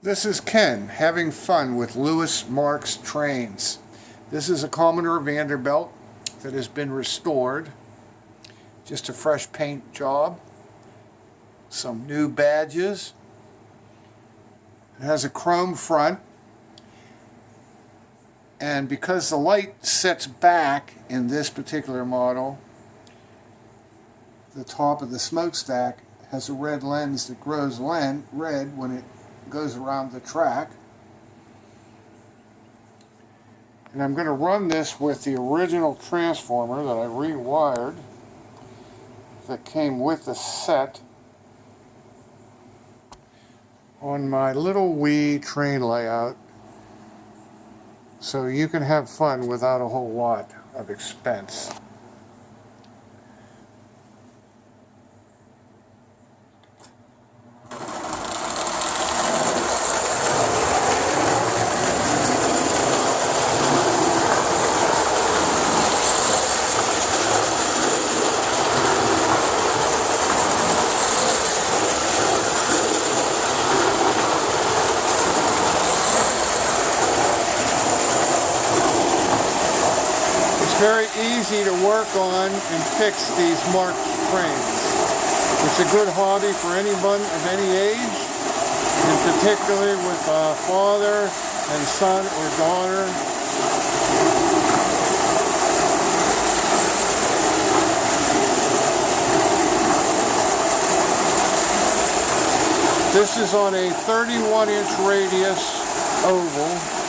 This is Ken having fun with Lewis Marx trains. This is a Commodore Vanderbilt that has been restored. Just a fresh paint job. Some new badges. It has a chrome front. And because the light sets back in this particular model, the top of the smokestack has a red lens that grows red when it goes around the track. And I'm going to run this with the original transformer that I rewired that came with the set on my little wee train layout, so you can have fun without a whole lot of expense. Very easy to work on and fix these Marx trains. It's a good hobby for anyone of any age, and particularly with a father and son or daughter. This is on a 31-inch radius oval.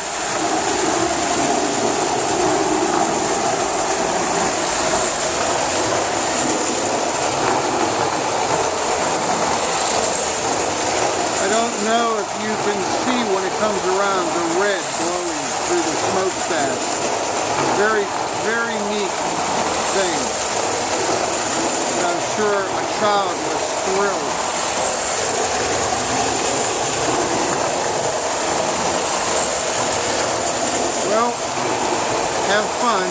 I don't know if you can see when it comes around the red glowing through the smokestack. Very, very neat thing. And I'm sure a child was thrilled. Well, have fun.